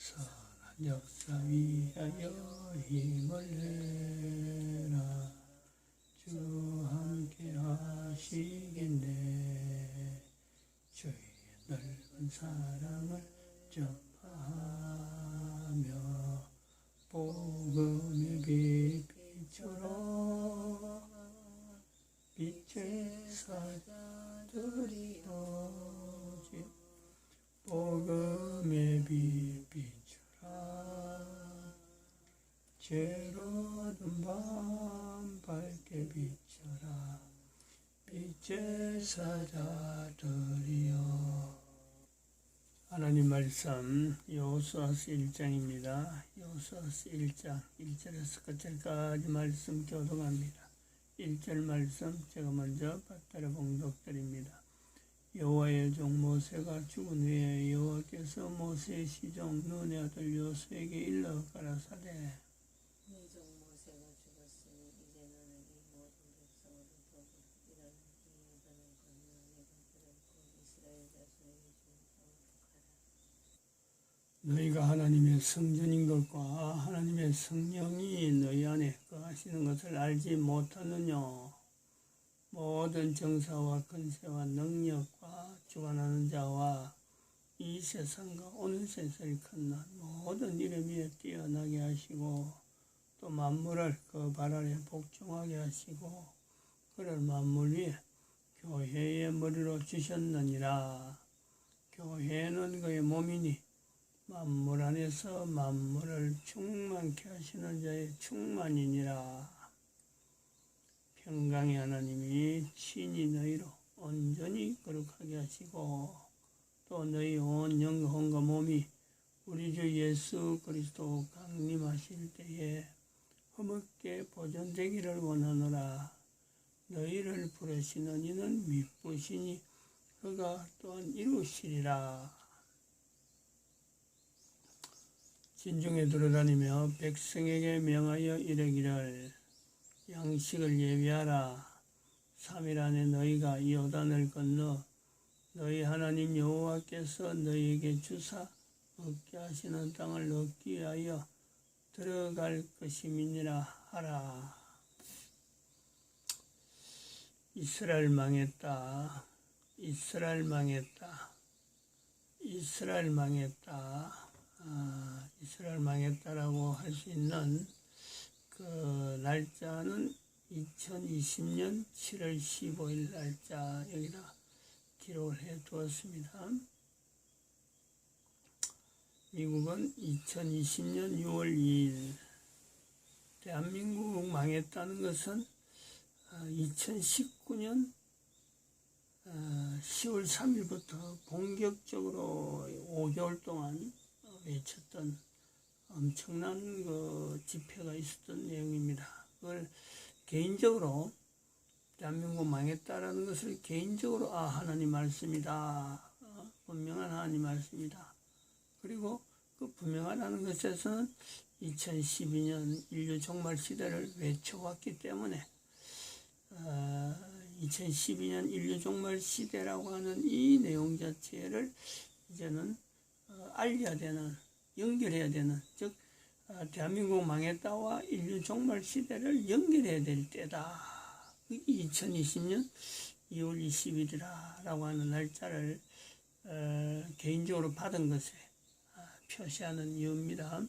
선한 역사 위하여 힘을 내라. 주 함께 하시겠네. 주의 넓은 사랑을 전파하며 복음의 빛 비춰라. 빛의 사자들이여 복음의 빛 비춰라. 죄로든 밤 밝게 비춰라. 빛의 사자들이여. 하나님 말씀 여호수아서 1장입니다. 여호수아서 1장 1절에서 끝절까지 말씀 교독합니다. 1절 말씀 제가 먼저 받들어 봉독드립니다. 여호와의 종 모세가 죽은 후에 여호와께서 모세의 시종 눈의 아들 여호수아에게 일러 가라사대, 네 종 모세가 죽었으니 이제 너는 이 모든 백성으로 더불어 일하는 이 요단을 건너 내가 들었고 이스라엘 자손에게 준 땅으로 가라. 너희가 하나님의 성전인 것과 하나님의 성령이 너희 안에 거하시는 것을 알지 못하느냐. 모든 정사와 권세와 능력과 주관하는 자와 이 세상과 오는 세상을 건넌 모든 이름 위에 뛰어나게 하시고 또 만물을 그 발 아래 복종하게 하시고 그를 만물 위에 교회의 머리로 주셨느니라. 교회는 그의 몸이니 만물 안에서 만물을 충만케 하시는 자의 충만이니라. 평강의 하나님이 친히 너희로 온전히 거룩하게 하시고 또 너희 온 영혼과 몸이 우리 주 예수 그리스도 강림하실 때에 흠없게 보존되기를 원하노라. 너희를 부르시는 이는 미쁘시니 그가 또한 이루시리라. 진중에 돌아다니며 백성에게 명하여 이르기를 양식을 예비하라. 3일 안에 너희가 요단을 건너 너희 하나님 여호와께서 너희에게 주사 얻게 하시는 땅을 얻기 위하여 들어갈 것임이니라 하라. 이스라엘 망했다. 이스라엘 망했다. 이스라엘 망했다. 이스라엘 망했다라고 할 수 있는 그 날짜는 2020년 7월 15일 날짜 여기다 기록을 해 두었습니다. 미국은 2020년 6월 2일, 대한민국 망했다는 것은 2019년 10월 3일부터 본격적으로 5개월 동안 외쳤던 엄청난 그 집회가 있었던 내용입니다. 그걸 개인적으로 대한민국 망했다라는 것을 개인적으로 하나님 말씀이다. 분명한 하나님 말씀이다. 그리고 그 분명하다는 것에서는 2012년 인류 종말 시대를 외쳐왔기 때문에 2012년 인류 종말 시대라고 하는 이 내용 자체를 이제는 알려야 되는, 연결해야 되는, 즉 대한민국 망했다와 인류 종말 시대를 연결해야 될 때다. 그게 2020년 2월 20일이라고 하는 날짜를 개인적으로 받은 것에 표시하는 이유입니다.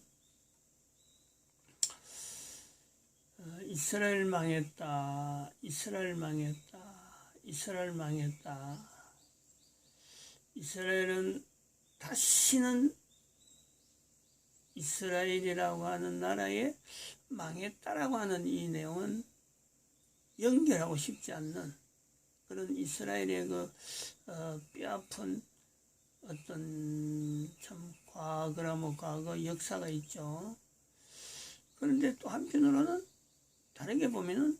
이스라엘 망했다. 이스라엘 망했다. 이스라엘 망했다. 이스라엘은 다시는 이스라엘이라고 하는 나라에 망했다라고 하는 이 내용은 연결하고 싶지 않는 그런 이스라엘의 그 뼈아픈 어떤 참 과거라면 과거 역사가 있죠. 그런데 또 한편으로는 다르게 보면은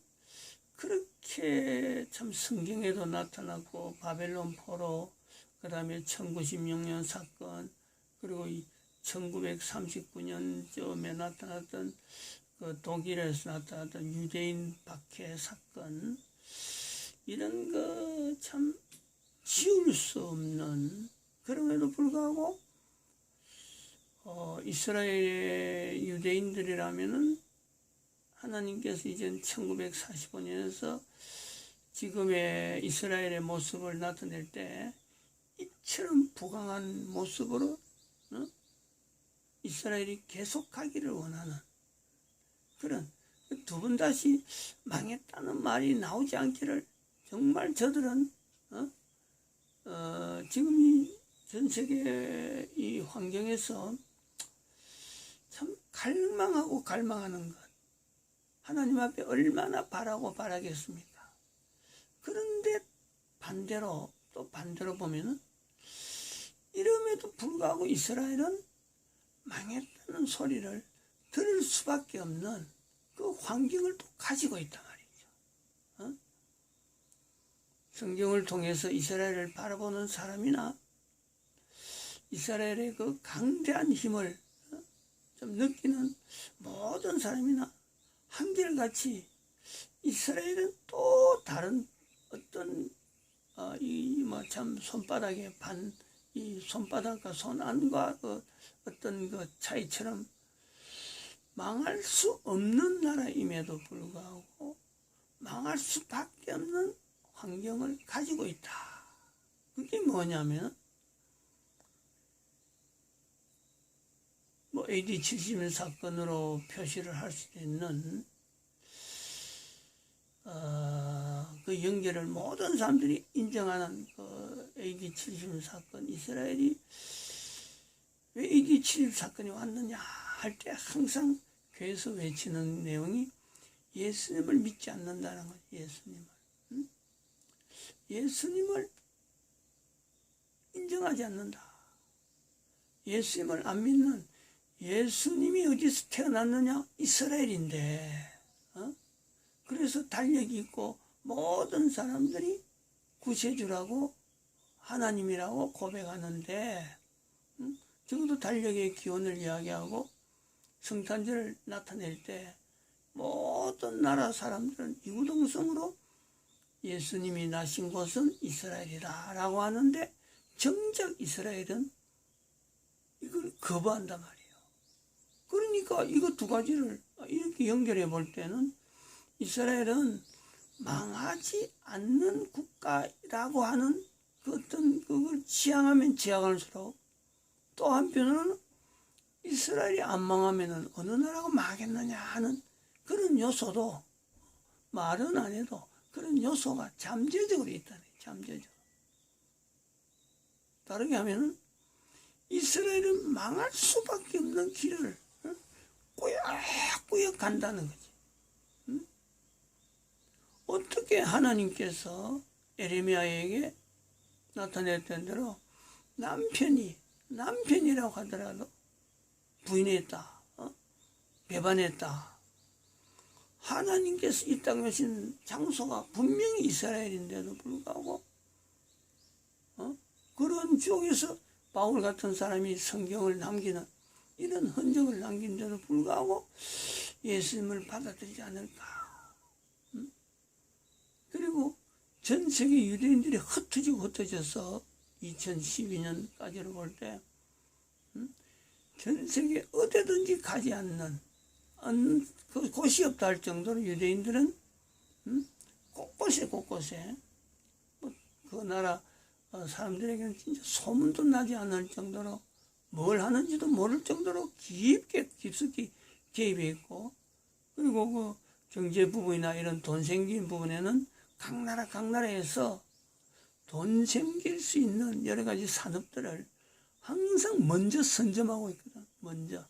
그렇게 참 성경에도 나타났고 바벨론 포로, 그 다음에 1916년 사건, 그리고 1939년쯤에 나타났던 그 독일에서 나타났던 유대인 박해 사건, 이런 거 참 지울 수 없는, 그럼에도 불구하고 이스라엘의 유대인들이라면은 하나님께서 이제 1945년에서 지금의 이스라엘의 모습을 나타낼 때 이처럼 부강한 모습으로 이스라엘이 계속하기를 원하는 그런 두 번 다시 망했다는 말이 나오지 않기를 정말 저들은 지금 이 전 세계 이 환경에서 참 갈망하고 갈망하는 것 하나님 앞에 얼마나 바라고 바라겠습니까? 그런데 반대로 또 반대로 보면은 이름에도 불구하고 이스라엘은 망했다는 소리를 들을 수밖에 없는 그 환경을 또 가지고 있단 말이죠. 성경을 통해서 이스라엘을 바라보는 사람이나 이스라엘의 그 강대한 힘을 좀 느끼는 모든 사람이나 한결같이 이스라엘은 또 다른 어떤 이 뭐 참 손바닥에 이 손바닥과 손안과 그 어떤 그 차이처럼 망할 수 없는 나라임에도 불구하고 망할 수밖에 없는 환경을 가지고 있다. 그게 뭐냐면 뭐 AD 70년 사건으로 표시를 할 수도 있는 그 연결을 모든 사람들이 인정하는 그 AD 70년 사건, 이스라엘이 왜 AD 70 사건이 왔느냐 할 때 항상 교회에서 외치는 내용이 예수님을 믿지 않는다는 거예요. 예수님을. 예수님을 인정하지 않는다. 예수님을 안 믿는 예수님이 어디서 태어났느냐? 이스라엘인데. 그래서 달력이 있고 모든 사람들이 구세주라고 하나님이라고 고백하는데 적어도 달력의 기원을 이야기하고 성탄절을 나타낼 때 모든 나라 사람들은 이구동성으로 예수님이 나신 곳은 이스라엘이다 라고 하는데 정작 이스라엘은 이걸 거부한단 말이에요. 그러니까 이거 두 가지를 이렇게 연결해 볼 때는 이스라엘은 망하지 않는 국가라고 하는 그 어떤 그걸 지향하면 지향할수록 또 한편으로는 이스라엘이 안 망하면은 어느 나라가 망하겠느냐 하는 그런 요소도 말은 안 해도 그런 요소가 잠재적으로 있다네. 잠재적으로. 다르게 하면은 이스라엘은 망할 수밖에 없는 길을 꾸역꾸역 간다는 거지. 어떻게 하나님께서 에레미야에게 나타냈던 대로 남편이라고 하더라도 부인했다, 배반했다. 하나님께서 이 땅에 오신 장소가 분명히 이스라엘인데도 불구하고 그런 지역에서 바울 같은 사람이 성경을 남기는 이런 흔적을 남긴데도 불구하고 예수님을 받아들이지 않을까. 그리고 전 세계 유대인들이 흩어져서 2012년까지로 볼 때 전 세계 어디든지 가지 않는 그 곳이 없다 할 정도로 유대인들은 곳곳에 그 나라 사람들에게는 진짜 소문도 나지 않을 정도로 뭘 하는지도 모를 정도로 깊숙이 개입해 있고, 그리고 그 경제 부분이나 이런 돈 생긴 부분에는 각 나라에서 돈 생길 수 있는 여러 가지 산업들을 항상 먼저 선점하고 있거든. 먼저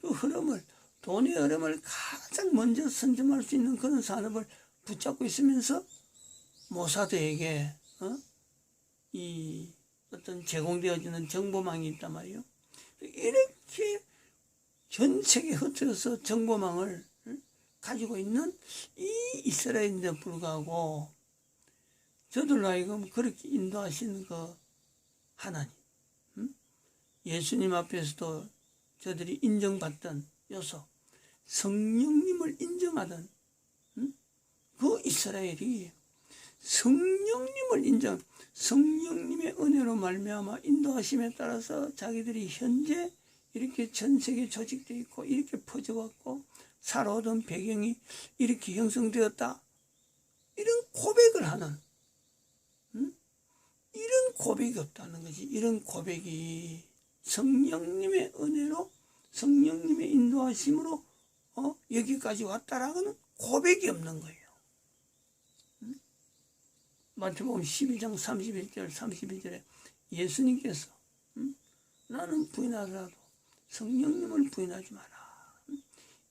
그 흐름을, 돈의 흐름을 가장 먼저 선점할 수 있는 그런 산업을 붙잡고 있으면서 모사드에게 이 어떤 제공되어지는 정보망이 있단 말이에요. 이렇게 전 세계에 흩어져서 정보망을 가지고 있는 이 이스라엘인데 불구하고 저들로 하여금 그렇게 인도하시는 그 하나님, 예수님 앞에서도 저들이 인정받던 요소, 성령님을 인정하던 그 이스라엘이 성령님을 인정, 성령님의 은혜로 말미암아 인도하심에 따라서 자기들이 현재 이렇게 전 세계에 조직되어 있고 이렇게 퍼져왔고 살아오던 배경이 이렇게 형성되었다. 이런 고백을 하는, 이런 고백이 없다는 거지. 이런 고백이 성령님의 은혜로 성령님의 인도하심으로 여기까지 왔다라고는 고백이 없는 거예요. 마태복음 12장 31절 32절에 예수님께서 나는 부인하더라도 성령님을 부인하지 마라.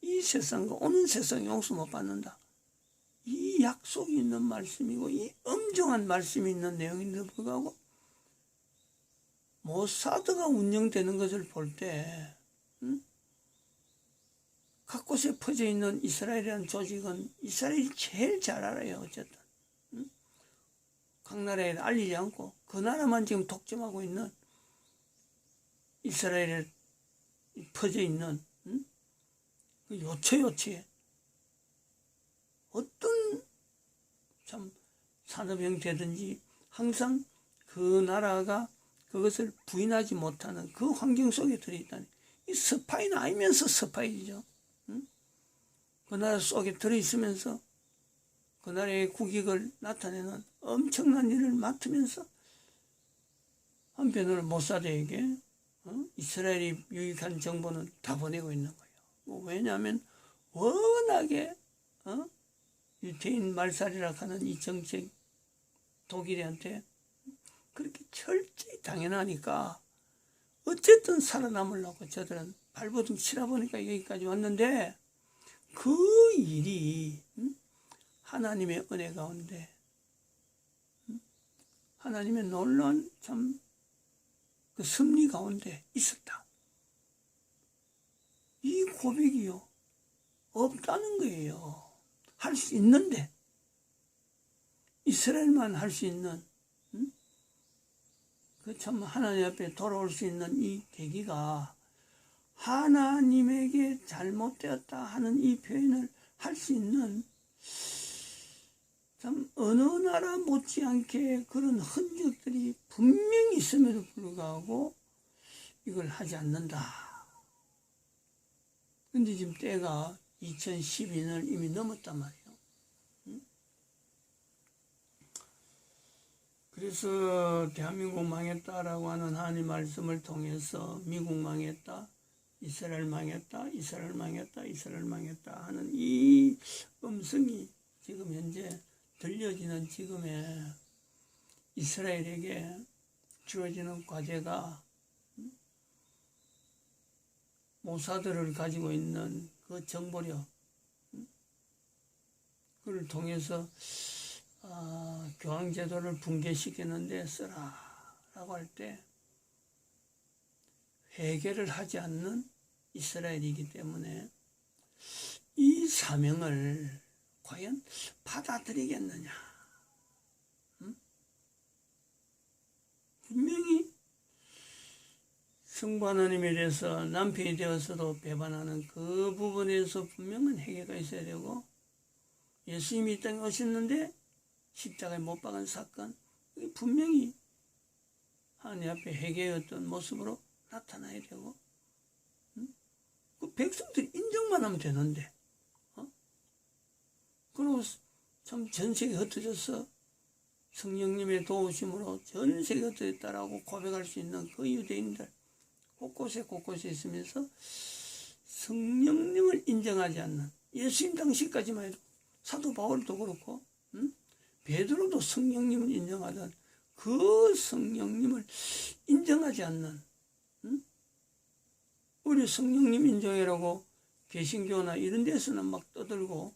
이 세상과 오는 세상 용서 못 받는다. 이 약속이 있는 말씀이고 이 엄정한 말씀이 있는 내용인데도 불구하고 모사드가 운영되는 것을 볼 때 각 곳에 퍼져 있는 이스라엘이라는 조직은 이스라엘이 제일 잘 알아요. 어쨌든 각 나라에 알리지 않고 그 나라만 지금 독점하고 있는 이스라엘에 퍼져 있는 그 요처요처에 어떤 참 산업 형태든지 항상 그 나라가 그것을 부인하지 못하는 그 환경 속에 들어있다니. 이 스파이는 아니면서 스파이죠. 그 나라 속에 들어있으면서 그 나라의 국익을 나타내는 엄청난 일을 맡으면서 한편으로 모사드에게 이스라엘이 유익한 정보는 다 보내고 있는 거예요. 왜냐하면 워낙에 유태인 말살이라 하는 이 정책 독일한테 그렇게 철저히 당연하니까 어쨌든 살아남으려고 저들은 발버둥 치다 보니까 여기까지 왔는데 그 일이 하나님의 은혜 가운데 하나님의 놀라운 참 그 섭리 가운데 있었다. 이 고백이요 없다는 거예요. 할 수 있는데 이스라엘만 할 수 있는 그 참 하나님 앞에 돌아올 수 있는 이 계기가 하나님에게 잘못되었다 하는 이 표현을 할 수 있는 참 어느 나라 못지않게 그런 흔적들이 분명히 있음에도 불구하고 이걸 하지 않는다. 근데 지금 때가 2012년을 이미 넘었단 말이에요. 그래서 대한민국 망했다라고 하는 하나님 말씀을 통해서 미국 망했다, 이스라엘 망했다, 이스라엘 망했다, 이스라엘 망했다 하는 이 음성이 지금 현재 들려지는 지금의 이스라엘에게 주어지는 과제가 모사드를 가지고 있는 그 정보력 그를 통해서 교황제도를 붕괴시키는 데 쓰라라고 할 때 회개를 하지 않는 이스라엘이기 때문에 이 사명을 과연 받아들이겠느냐. 분명히 성부 하나님에 대해서 남편이 되어서도 배반하는 그 부분에서 분명한 회개가 있어야 되고 예수님이 이 땅에 오셨는데 십자가에 못 박은 사건 분명히 하나님 앞에 회개의 어떤 모습으로 나타나야 되고 그 백성들이 인정만 하면 되는데 그리고 참 전 세계 흩어져서 성령님의 도우심으로 전 세계 흩어졌다라고 고백할 수 있는 그 유대인들 곳곳에 있으면서 성령님을 인정하지 않는 예수님 당시까지만 해도 사도 바울도 그렇고 베드로도 성령님을 인정하던 그 성령님을 인정하지 않는 우리 성령님 인정해라고 개신교나 이런 데서는 막 떠들고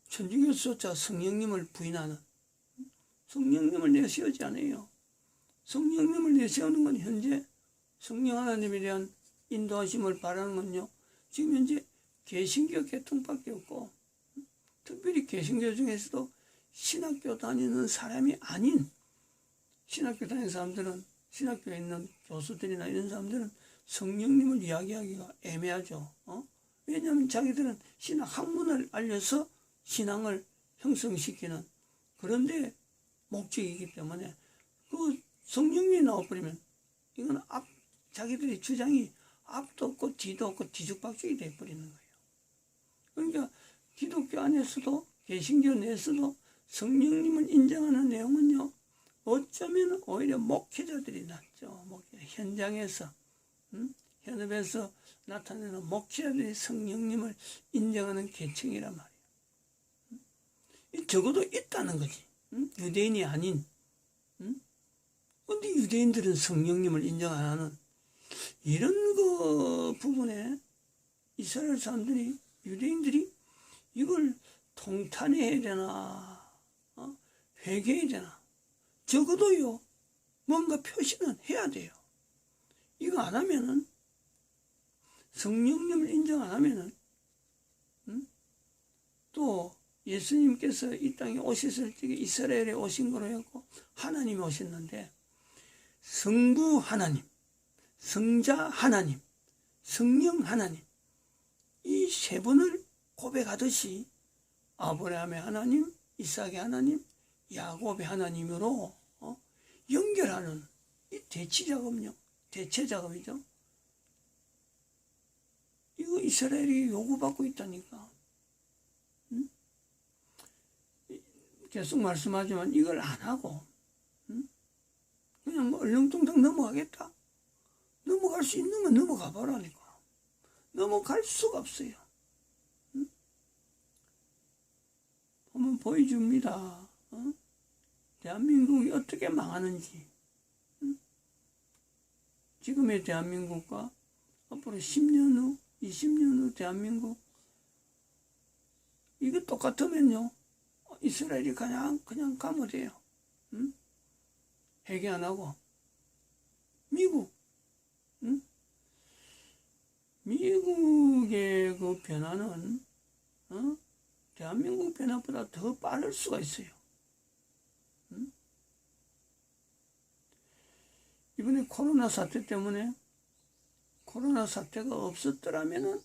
천주교조차 성령님을 부인하는 성령님을 내세우지 않아요. 성령님을 내세우는 건 현재 성령 하나님에 대한 인도하심을 바라는 건요. 지금 현재 개신교 계통밖에 없고 특별히 개신교 중에서도 신학교 다니는 사람이 아닌 신학교 다니는 사람들은 신학교에 있는 교수들이나 이런 사람들은 성령님을 이야기하기가 애매하죠. 왜냐하면 자기들은 신학 학문을 알려서 신앙을 형성시키는 그런데 목적이기 때문에 그 성령이 나와버리면 이건 자기들의 주장이 앞도 없고 뒤도 없고 뒤죽박죽이 돼버리는 거예요. 그러니까 기독교 안에서도 개신교 내에서도 성령님을 인정하는 내용은요, 어쩌면 오히려 목회자들이 낫죠. 현장에서 현업에서 나타내는 목회자들이 성령님을 인정하는 계층이란 말이에요. 적어도 있다는 거지. 유대인이 아닌. 근데 유대인들은 성령님을 인정 안 하는 이런 그 부분에 이스라엘 사람들이, 유대인들이 이걸 통탄해야 되나, 회개해야 되나. 적어도요, 뭔가 표시는 해야 돼요. 이거 안 하면은, 성령님을 인정 안 하면은, 또 예수님께서 이 땅에 오셨을 적에 이스라엘에 오신 거로 했고, 하나님이 오셨는데, 성부 하나님, 성자 하나님, 성령 하나님, 이 세 분을 고백하듯이 아브라함의 하나님, 이삭의 하나님, 야곱의 하나님으로 연결하는 이 대치 작업이죠. 이거 이스라엘이 요구받고 있다니까. 계속 말씀하지만 이걸 안 하고 그냥 뭐 얼렁뚱땅 넘어가겠다. 넘어갈 수 있는 건 넘어가 보라니까. 넘어갈 수가 없어요. 한번 보여줍니다. 대한민국이 어떻게 망하는지. 지금의 대한민국과 앞으로 10년 후, 20년 후 대한민국, 이게 똑같으면요, 이스라엘이 그냥 가면 돼요. 회개 안 하고. 미국의 그 변화는 대한민국 변화보다 더 빠를 수가 있어요. 이번에 코로나 사태 때문에, 코로나 사태가 없었더라면은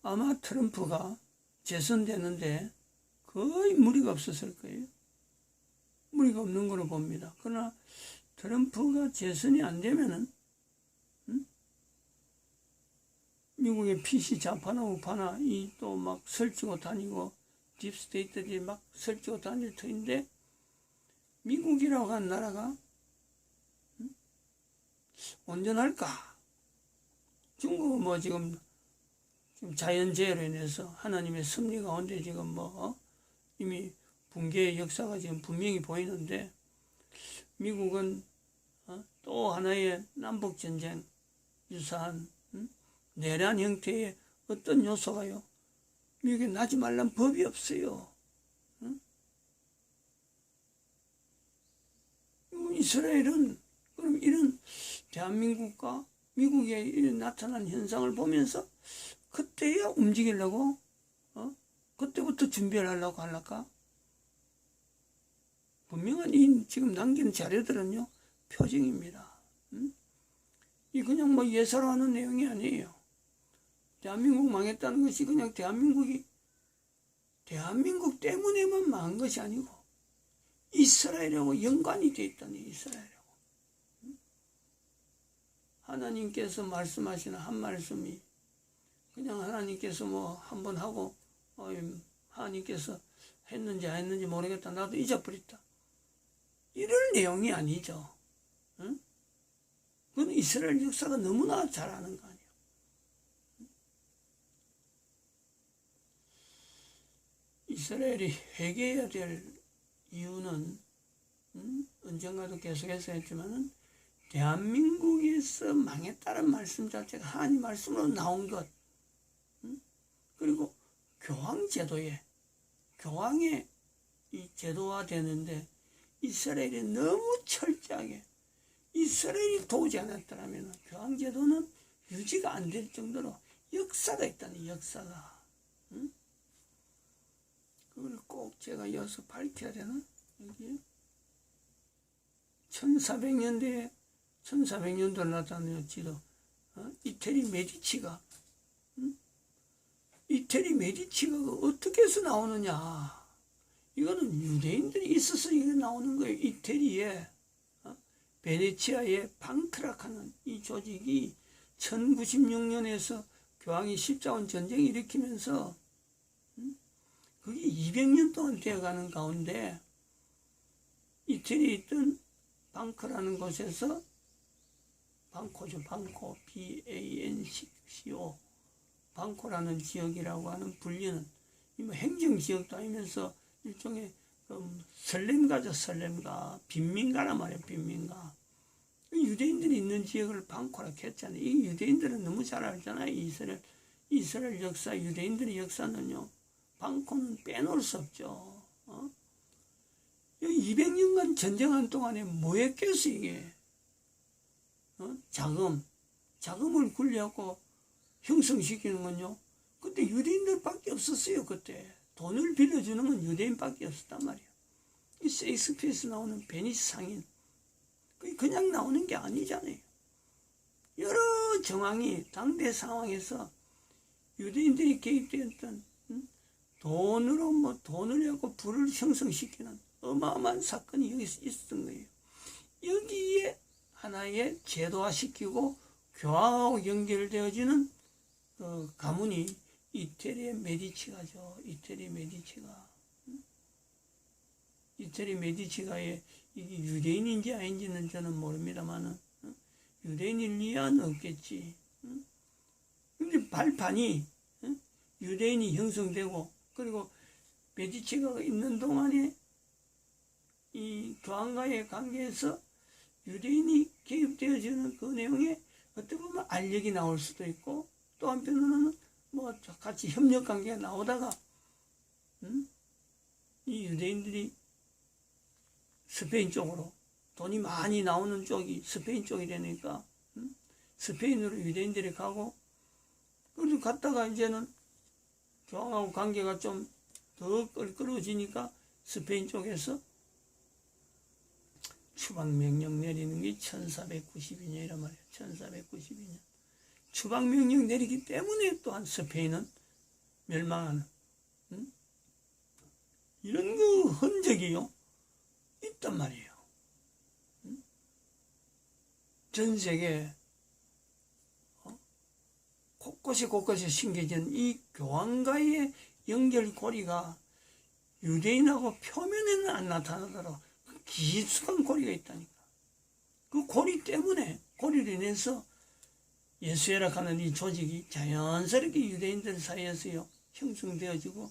아마 트럼프가 재선되는데 거의 무리가 없었을 거예요. 무리가 없는 걸로 봅니다. 그러나 트럼프가 재선이 안 되면은 미국의 PC 좌파나 우파나 이 또 막 설치고 다니고 딥스테이트들이 막 설치고 다닐 터인데, 미국이라고 한 나라가 온전할까? 중국은 뭐 지금 자연재해로 인해서 하나님의 섭리 가운데 지금 이미 붕괴의 역사가 지금 분명히 보이는데, 미국은 또 하나의 남북전쟁 유사한 내란 형태의 어떤 요소가요, 미국에 나지 말란 법이 없어요. 이스라엘은 그럼 이런 대한민국과 미국에 나타난 현상을 보면서 그때야 움직이려고, 그때부터 준비를 하려고 할까? 분명한 이 지금 남긴 자료들은요, 표징입니다. 이 그냥 뭐 예사로 하는 내용이 아니에요. 대한민국 망했다는 것이 그냥 대한민국 때문에만 망한 것이 아니고 이스라엘하고 연관이 되어 있다니. 이스라엘하고 하나님께서 말씀하시는 한 말씀이 그냥 하나님께서 뭐 한번 하고 하나님께서 했는지 안 했는지 모르겠다, 나도 잊어버렸다, 이럴 내용이 아니죠. 그건 이스라엘 역사가 너무나 잘 아는 거 아니에요. 이스라엘이 회개해야 될 이유는 언젠가도 계속해서 했지만은 대한민국에서 망했다는 말씀 자체가 하나님 말씀으로 나온 것, 그리고 교황의 이 제도화 되는데 이스라엘이 너무 철저하게, 이스라엘이 도우지 않았더라면 교황 제도는 유지가 안 될 정도로 역사가 있다니, 역사가. 그걸 꼭 제가 이어서 밝혀야 되나? 여기에 1400년도에 나타난 지도, 이태리 메디치가 어떻게 해서 나오느냐. 이거는 유대인들이 있어서 이게 나오는 거예요. 이태리에 베네치아의 방크라카는 이 조직이 1096년에서 교황이 십자군 전쟁을 일으키면서 그게 200년 동안 되어가는 가운데 이태리에 있던 방크라는 곳에서 방코죠. 방코 BANCO 방코라는 지역이라고 하는 불리는 뭐 행정지역도 아니면서 일종의 설렘가죠. 설렘가 빈민가란 말이에요. 빈민가. 유대인들이 있는 지역을 방코라고 했잖아요. 이 유대인들은 너무 잘 알잖아요. 이스라엘 역사, 유대인들의 역사는요. 방코는 빼놓을 수 없죠. 200년간 전쟁한 동안에 뭐 했겠어 이게. 자금을 굴려갖고 형성시키는 건요. 그때 유대인들밖에 없었어요. 그때 돈을 빌려주는 건 유대인밖에 없었단 말이에요. 이 셰익스피어에서 나오는 베니스 상인 그냥 나오는 게 아니잖아요. 여러 정황이 당대 상황에서 유대인들이 개입되었던 돈을 갖고 부를 형성시키는 어마어마한 사건이 여기 있었던 거예요. 여기에 하나의 제도화시키고 교황하고 연결되어지는 가문이 이태리 메디치가죠. 이태리 메디치가의 이게 유대인인지 아닌지는 저는 모릅니다만은 유대인일 리는 없겠지. 근데 발판이 유대인이 형성되고 그리고 메디치가가 있는 동안에 이 교황과의 관계에서 유대인이 개입되어지는 그 내용에 어떻게 보면 알력이 나올 수도 있고 또 한편으로는 뭐 같이 협력 관계가 나오다가 이 유대인들이 스페인 쪽으로 돈이 많이 나오는 쪽이 스페인 쪽이 되니까 스페인으로 유대인들이 가고 그리고 갔다가 이제는 교황하고 관계가 좀 더 끌어지니까 스페인 쪽에서 추방명령 내리는 게 1492년이란 말이에요. 1492년. 추방명령 내리기 때문에 또한 스페인은 멸망하는 이런 그 흔적이요 있단 말이에요. 전 세계 곳곳에 심겨진 이 교황과의 연결고리가 유대인하고 표면에는 안 나타나더라도 깊숙한 고리가 있다니까. 그 고리 때문에 고리로 인해서 예수회라 하는 이 조직이 자연스럽게 유대인들 사이에서요 형성되어지고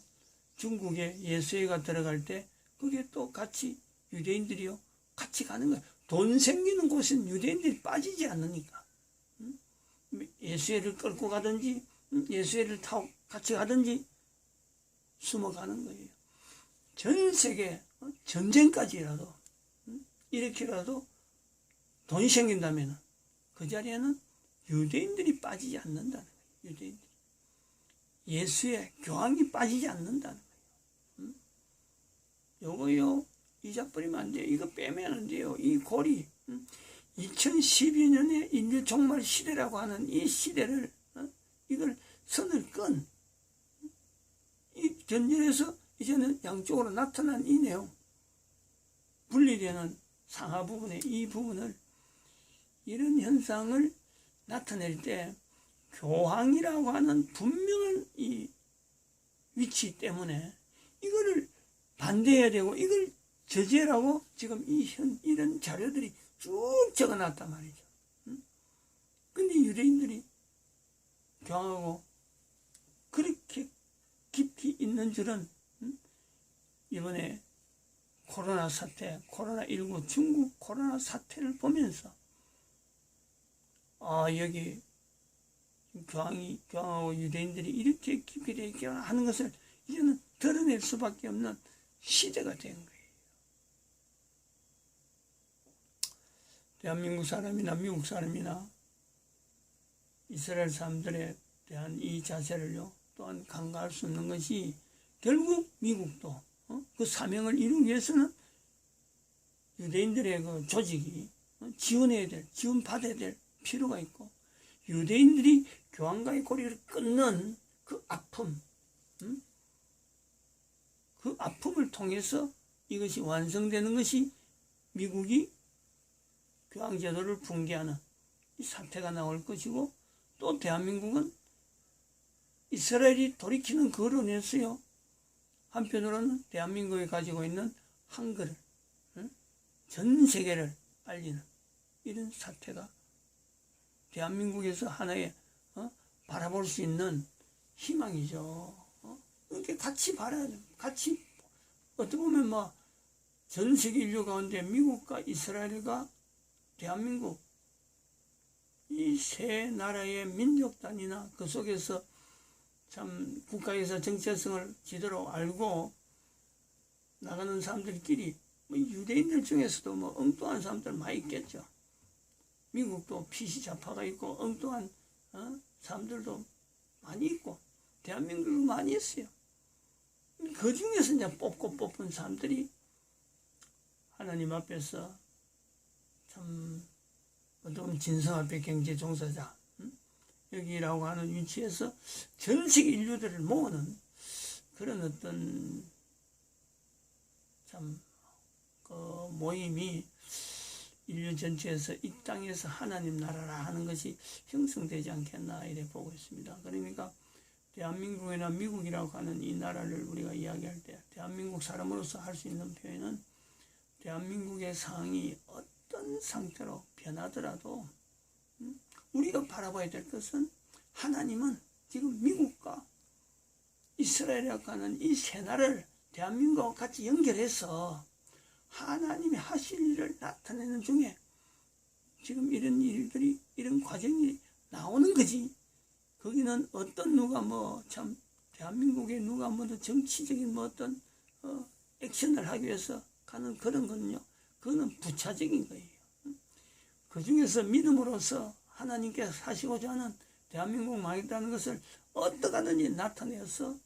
중국에 예수회가 들어갈 때 그게 또 같이 유대인들이요 같이 가는 거예요. 돈 생기는 곳은 유대인들이 빠지지 않으니까 예수회를 끌고 가든지 예수회를 타고 같이 가든지 숨어가는 거예요. 전 세계 전쟁까지라도 이렇게라도 돈이 생긴다면 그 자리에는 유대인들이 빠지지 않는다는 거예요. 유대인들이. 예수의 교황이 빠지지 않는다는 거예요. 요거요 잊어버리면 안 돼요. 이거 빼면 안 돼요. 이 고리 2012년에 인류 종말 시대라고 하는 이 시대를 이걸 선을 끈 이 전쟁에서 이제는 양쪽으로 나타난 이 내용 분리되는 상하 부분의 이 부분을 이런 현상을 나타낼 때 교황이라고 하는 분명한 이 위치 때문에 이거를 반대해야 되고 이걸 저지하라고 지금 이런 자료들이 쭉 적어놨단 말이죠. 근데 유대인들이 교황하고 그렇게 깊이 있는 줄은 이번에 코로나 사태, 코로나19 중국 코로나 사태를 보면서 여기 교황하고 유대인들이 이렇게 깊이 되게 하는 것을 이제는 드러낼 수밖에 없는 시대가 된 거예요. 대한민국 사람이나 미국 사람이나 이스라엘 사람들에 대한 이 자세를요 또한 간과할 수 없는 것이 결국 미국도 그 사명을 이루기 위해서는 유대인들의 그 조직이 지원해야 될, 지원받아야 될 필요가 있고 유대인들이 교황과의 고리를 끊는 그 아픔 그 아픔을 통해서 이것이 완성되는 것이 미국이 교황제도를 붕괴하는 이 사태가 나올 것이고, 또 대한민국은 이스라엘이 돌이키는 그로 인해서요, 한편으로는 대한민국이 가지고 있는 한글을 전 세계를 알리는 이런 사태가 대한민국에서 하나의 바라볼 수 있는 희망이죠. 이렇게 같이 바라야 돼. 같이 어떻게 보면 전 세계 인류 가운데 미국과 이스라엘과 대한민국 이 세 나라의 민족단이나 그 속에서 참 국가에서 정체성을 제대로 알고 나가는 사람들끼리 유대인들 중에서도 엉뚱한 사람들 많이 있겠죠. 미국도 PC 좌파가 있고 엉뚱한 사람들도 많이 있고 대한민국도 많이 있어요. 그 중에서 이제 뽑은 사람들이 하나님 앞에서 참 어떤 진성 앞에 경제 종사자 여기라고 하는 위치에서 전 세계 인류들을 모으는 그런 어떤 참 그 모임이 인류 전체에서 이 땅에서 하나님 나라라 하는 것이 형성되지 않겠나 이래 보고 있습니다. 그러니까 대한민국이나 미국이라고 하는 이 나라를 우리가 이야기할 때 대한민국 사람으로서 할 수 있는 표현은 대한민국의 상황이 어떤 상태로 변하더라도 우리가 바라봐야 될 것은 하나님은 지금 미국과 이스라엘이라고 하는 이 세 나라를 대한민국과 같이 연결해서 하나님이 하실 일을 나타내는 중에 지금 이런 일들이 이런 과정이 나오는 거지. 거기는 어떤 누가 참 대한민국에 누가 정치적인 어떤 액션을 하기 위해서 가는 그런 거는요. 그거는 부차적인 거예요. 그 중에서 믿음으로써 하나님께서 하시고자 하는 대한민국 망했다는 것을 어떻게 하든지 나타내서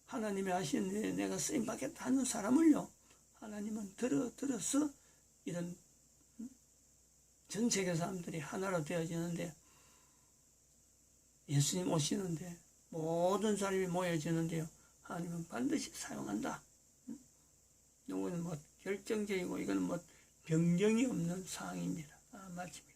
하나님이 하신 일에 내가 쓰임받겠다 하는 사람을요. 하나님은 들어서 이런 전 세계 사람들이 하나로 되어지는데 예수님 오시는데 모든 사람이 모여지는데요. 하나님은 반드시 사용한다. 이거는 결정적이고 이거는 변경이 없는 사항입니다. 마칩니다.